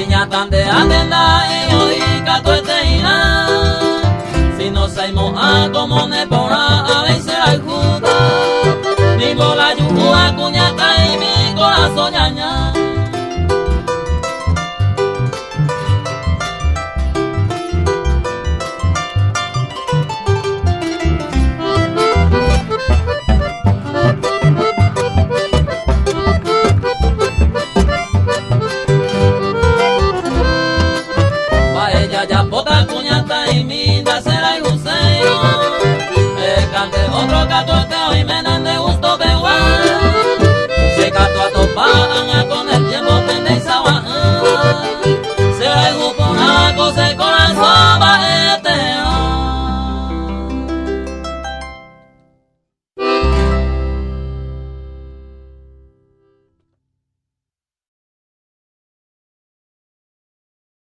niña tan de atenda y odica tu eteína. Si no saimos a como ne pora a veces la juda. Digo la yuja cuñata y mi corazón ñaña. Ya bota cuñata y mi da será el lucero. Cante otro catote y me dan de